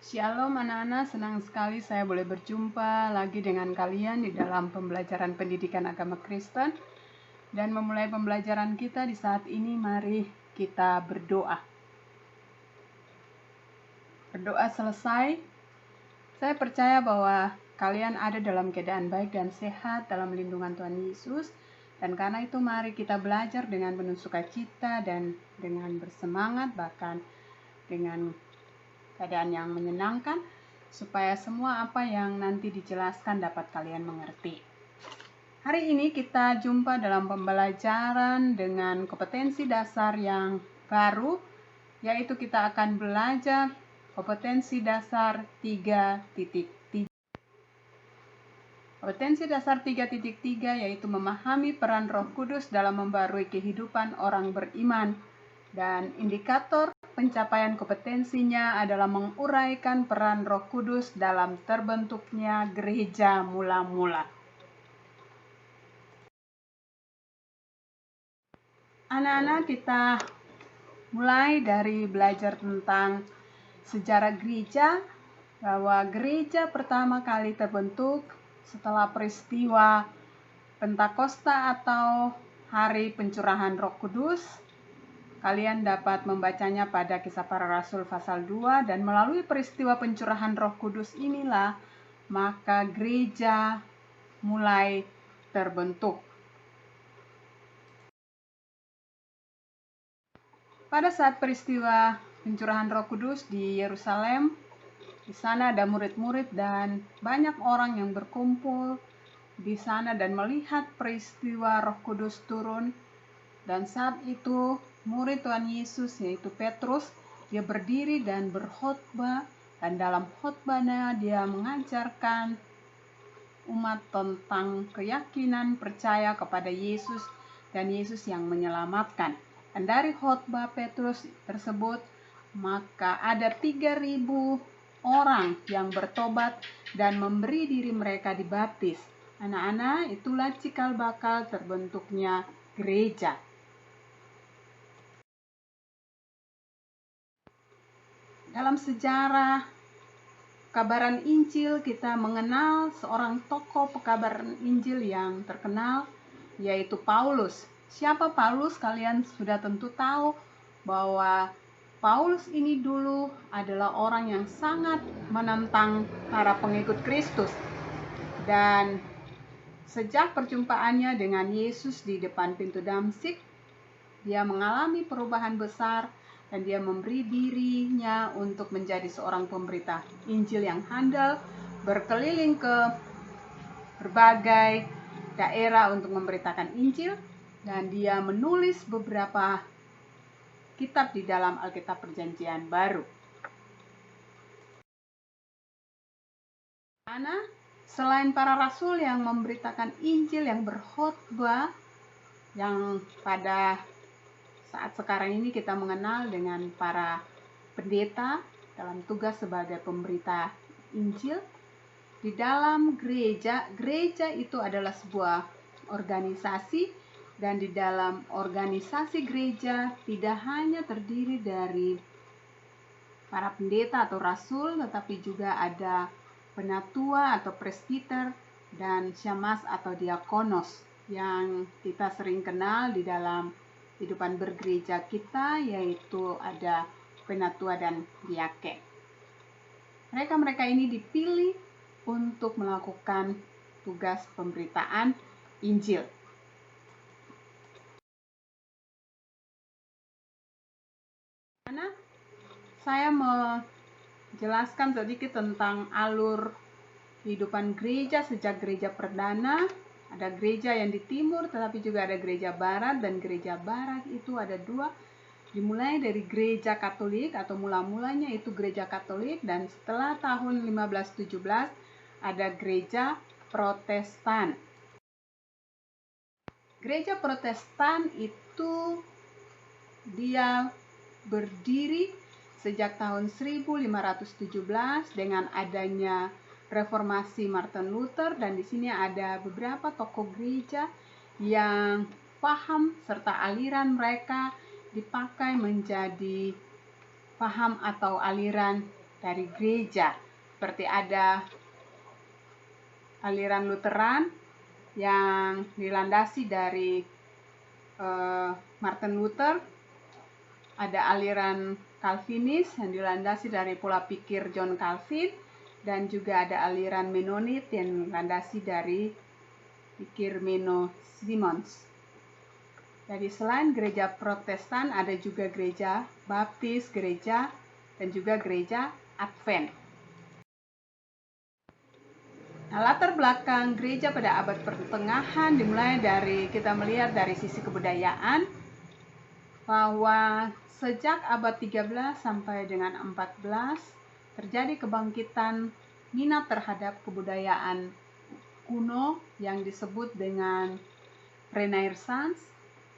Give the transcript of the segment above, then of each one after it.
Shalom anak-anak, senang sekali saya boleh berjumpa lagi dengan kalian di dalam pembelajaran pendidikan agama Kristen. Dan memulai pembelajaran kita di saat ini, mari kita berdoa. Berdoa selesai, saya percaya bahwa kalian ada dalam keadaan baik dan sehat dalam lindungan Tuhan Yesus. Dan karena itu mari kita belajar dengan penuh sukacita dan dengan bersemangat, bahkan dengan keadaan yang menyenangkan, supaya semua apa yang nanti dijelaskan dapat kalian mengerti. Hari ini kita jumpa dalam pembelajaran dengan kompetensi dasar yang baru, yaitu kita akan belajar kompetensi dasar 3.3. Kompetensi dasar 3.3 yaitu memahami peran Roh Kudus dalam membarui kehidupan orang beriman, dan indikator pencapaian kompetensinya adalah menguraikan peran Roh Kudus dalam terbentuknya gereja mula-mula. Anak-anak, kita mulai dari belajar tentang sejarah gereja, bahwa gereja pertama kali terbentuk setelah peristiwa Pentakosta atau Hari Pencurahan Roh Kudus. Kalian dapat membacanya pada Kisah Para Rasul pasal 2, dan melalui peristiwa pencurahan Roh Kudus inilah maka gereja mulai terbentuk. Pada saat peristiwa pencurahan Roh Kudus di Yerusalem, di sana ada murid-murid dan banyak orang yang berkumpul di sana dan melihat peristiwa Roh Kudus turun. Dan saat itu murid Tuhan Yesus yaitu Petrus, dia berdiri dan berkhotbah, dan dalam khotbahnya dia mengajarkan umat tentang keyakinan percaya kepada Yesus dan Yesus yang menyelamatkan. Dan dari khotbah Petrus tersebut maka ada 3.000 orang yang bertobat dan memberi diri mereka dibaptis. Anak-anak, itulah cikal bakal terbentuknya gereja. Dalam sejarah pekabaran Injil, kita mengenal seorang tokoh pekabaran Injil yang terkenal, yaitu Paulus. Siapa Paulus? Kalian sudah tentu tahu bahwa Paulus ini dulu adalah orang yang sangat menentang para pengikut Kristus. Dan sejak perjumpaannya dengan Yesus di depan pintu Damsyik, dia mengalami perubahan besar, dan dia memberi dirinya untuk menjadi seorang pemberita Injil yang handal, berkeliling ke berbagai daerah untuk memberitakan Injil, dan dia menulis beberapa kitab di dalam Alkitab Perjanjian Baru. Karena selain para rasul yang memberitakan Injil, yang berkhotbah, yang pada saat sekarang ini kita mengenal dengan para pendeta dalam tugas sebagai pemberita Injil, di dalam gereja itu adalah sebuah organisasi, dan di dalam organisasi gereja tidak hanya terdiri dari para pendeta atau rasul, tetapi juga ada penatua atau presbiter dan syamas atau diakonos yang kita sering kenal di dalam kehidupan bergereja kita, yaitu ada penatua dan diaken. Mereka ini dipilih untuk melakukan tugas pemberitaan Injil. Saya menjelaskan sedikit tentang alur kehidupan gereja sejak gereja perdana. Ada gereja yang di timur, tetapi juga ada gereja barat, dan gereja barat itu ada dua. Dimulai dari gereja Katolik atau mula-mulanya itu gereja Katolik, dan setelah tahun 1517 ada gereja Protestan. Gereja Protestan itu dia berdiri sejak tahun 1517 dengan adanya Reformasi Martin Luther, dan di sini ada beberapa tokoh gereja yang paham serta aliran mereka dipakai menjadi paham atau aliran dari gereja. Seperti ada aliran Lutheran yang dilandasi dari Martin Luther, ada aliran Calvinis yang dilandasi dari pola pikir John Calvin, dan juga ada aliran Mennonite yang dilandasi dari pikir Menno Simons. Jadi selain gereja Protestan, ada juga gereja Baptis, gereja dan juga gereja Advent. Nah, latar belakang gereja pada abad pertengahan dimulai dari, kita melihat dari sisi kebudayaan, bahwa sejak abad 13 sampai dengan 14 terjadi kebangkitan minat terhadap kebudayaan kuno yang disebut dengan Renaissance,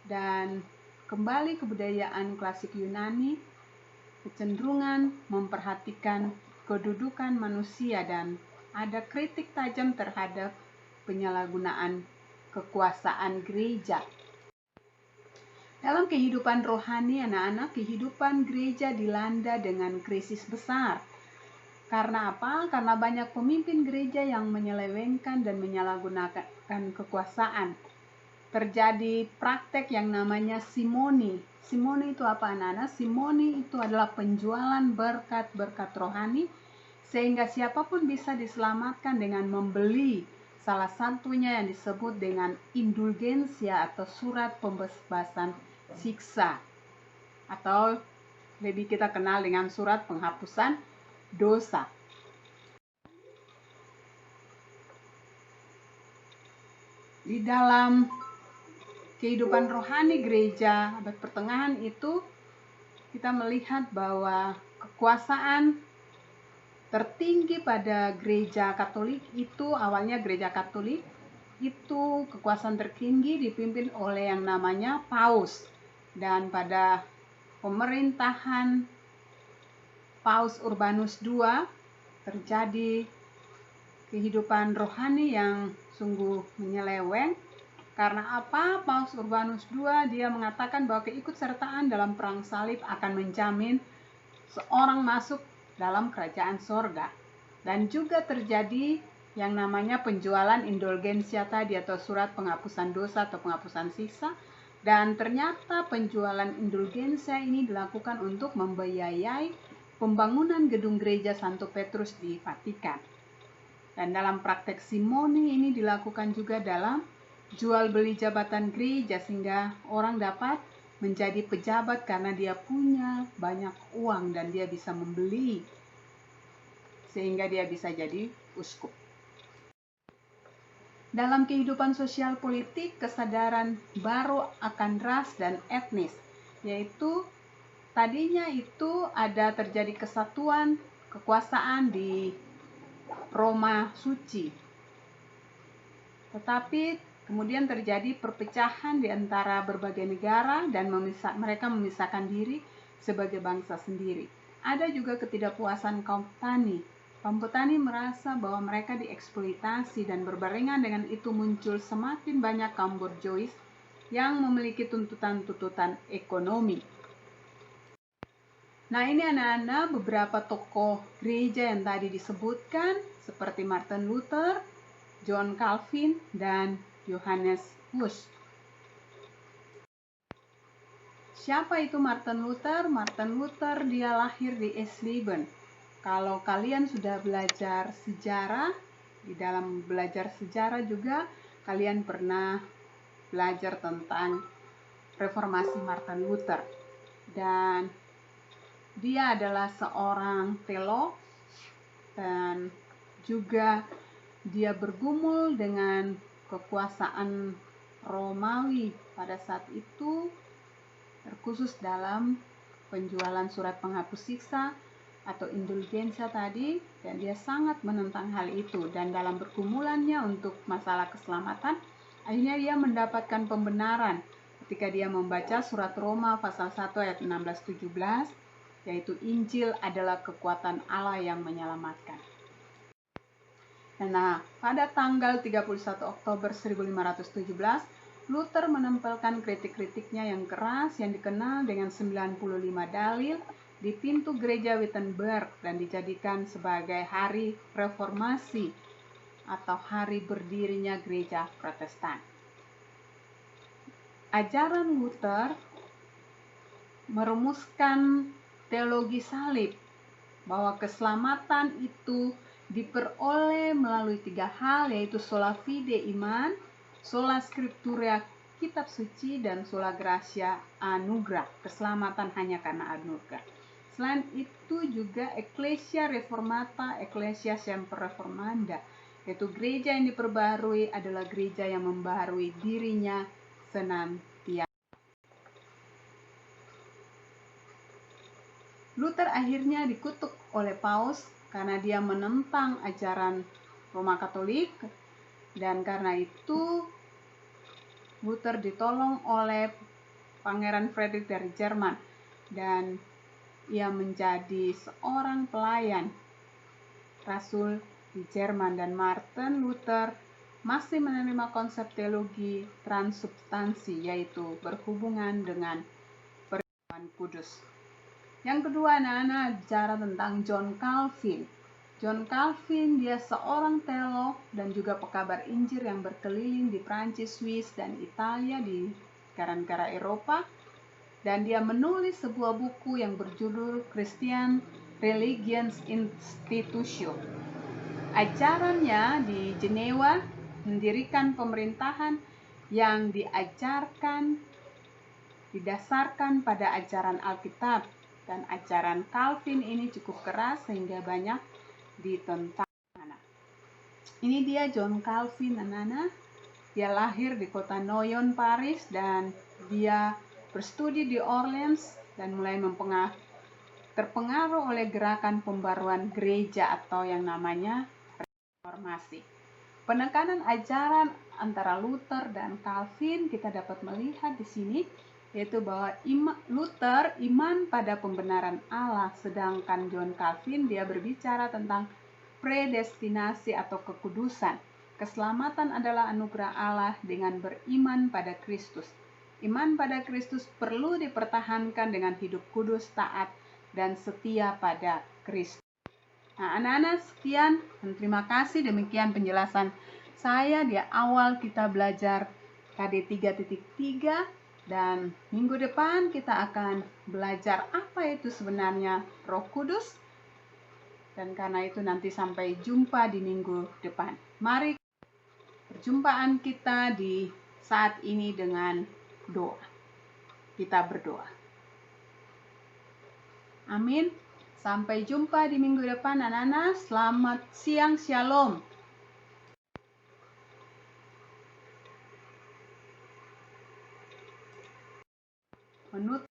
dan kembali kebudayaan klasik Yunani, kecenderungan memperhatikan kedudukan manusia, dan ada kritik tajam terhadap penyalahgunaan kekuasaan gereja. Dalam kehidupan rohani anak-anak, kehidupan gereja dilanda dengan krisis besar. Karena apa? Karena banyak pemimpin gereja yang menyelewengkan dan menyalahgunakan kekuasaan. Terjadi praktek yang namanya simoni. Simoni itu apa, anak-anak? Simoni itu adalah penjualan berkat-berkat rohani, sehingga siapapun bisa diselamatkan dengan membeli salah satunya yang disebut dengan indulgensia atau surat pembebasan siksa, atau lebih kita kenal dengan surat penghapusan dosa. Di dalam kehidupan rohani gereja abad pertengahan itu, kita melihat bahwa kekuasaan tertinggi pada gereja Katolik itu, awalnya gereja Katolik itu kekuasaan tertinggi dipimpin oleh yang namanya Paus. Dan pada pemerintahan Paus Urbanus II terjadi kehidupan rohani yang sungguh menyeleweng. Karena apa? Paus Urbanus II dia mengatakan bahwa keikutsertaan dalam perang salib akan menjamin seorang masuk dalam kerajaan sorga. Dan juga terjadi yang namanya penjualan indulgensia tadi, atau surat penghapusan dosa atau penghapusan siksa. Dan ternyata penjualan indulgensia ini dilakukan untuk membiayai pembangunan gedung gereja Santo Petrus di Vatikan. Dan dalam praktek simoni ini dilakukan juga dalam jual beli jabatan gereja, sehingga orang dapat menjadi pejabat karena dia punya banyak uang dan dia bisa membeli, sehingga dia bisa jadi uskup. Dalam kehidupan sosial politik, kesadaran baru akan ras dan etnis, yaitu tadinya itu ada terjadi kesatuan kekuasaan di Roma Suci, tetapi kemudian terjadi perpecahan di antara berbagai negara dan mereka memisahkan diri sebagai bangsa sendiri. Ada juga ketidakpuasan kaum petani. Kaum petani merasa bahwa mereka dieksploitasi, dan berbarengan dengan itu muncul semakin banyak kaum borjuis yang memiliki tuntutan-tuntutan ekonomi. Nah, ini anak-anak beberapa tokoh gereja yang tadi disebutkan, seperti Martin Luther, John Calvin, dan Johannes Huss. Siapa itu Martin Luther? Martin Luther dia lahir di Eisleben. Kalau kalian sudah belajar sejarah, di dalam belajar sejarah juga kalian pernah belajar tentang reformasi Martin Luther. Dan dia adalah seorang teolog, dan juga dia bergumul dengan kekuasaan Romawi pada saat itu, terkhusus dalam penjualan surat penghapus siksa atau indulgensia tadi, dan dia sangat menentang hal itu. Dan dalam pergumulannya untuk masalah keselamatan, akhirnya dia mendapatkan pembenaran ketika dia membaca surat Roma pasal 1 ayat 16-17, yaitu Injil adalah kekuatan Allah yang menyelamatkan. Nah, pada tanggal 31 Oktober 1517, Luther menempelkan kritik-kritiknya yang keras yang dikenal dengan 95 dalil di pintu gereja Wittenberg dan dijadikan sebagai hari reformasi atau hari berdirinya gereja Protestan. Ajaran Luther merumuskan teologi salib, bahwa keselamatan itu diperoleh melalui 3 hal, yaitu sola fide iman, sola scriptura kitab suci, dan sola gratia anugerah, keselamatan hanya karena anugerah. Selain itu juga Ecclesia Reformata, Ecclesia Semper Reformanda, yaitu gereja yang diperbarui adalah gereja yang membaharui dirinya senantiasa. Luther akhirnya dikutuk oleh Paus karena dia menentang ajaran Roma Katolik, dan karena itu Luther ditolong oleh Pangeran Frederick dari Jerman, dan ia menjadi seorang pelayan rasul di Jerman. Dan Martin Luther masih menerima konsep teologi transubstansi, yaitu berhubungan dengan perjamuan kudus. Yang kedua, anak-anak, bicara tentang John Calvin. John Calvin, dia seorang teolog dan juga pekabar Injil yang berkeliling di Prancis, Swiss, dan Italia, di negara-negara Eropa. Dan dia menulis sebuah buku yang berjudul Christian Religions Institution. Ajarannya di Jenewa mendirikan pemerintahan yang didasarkan pada ajaran Alkitab, dan ajaran Calvin ini cukup keras sehingga banyak ditentang. Ini dia John Calvin, anak-anak. Dia lahir di kota Noyon, Paris, dan dia berstudi di Orleans dan mulai terpengaruh oleh gerakan pembaruan gereja atau yang namanya reformasi. Penekanan ajaran antara Luther dan Calvin kita dapat melihat di sini, yaitu bahwa Luther iman pada pembenaran Allah, sedangkan John Calvin dia berbicara tentang predestinasi atau kekudusan. Keselamatan adalah anugerah Allah dengan beriman pada Kristus. Iman pada Kristus perlu dipertahankan dengan hidup kudus, taat, dan setia pada Kristus. Nah, anak-anak, sekian dan terima kasih. Demikian penjelasan saya di awal kita belajar KD 3.3, dan minggu depan kita akan belajar apa itu sebenarnya Roh Kudus. Dan karena itu nanti sampai jumpa di minggu depan. Mari perjumpaan kita di saat ini dengan doa. Kita berdoa. Amin. Sampai jumpa di minggu depan, anak-anak. Selamat siang, shalom. Menutup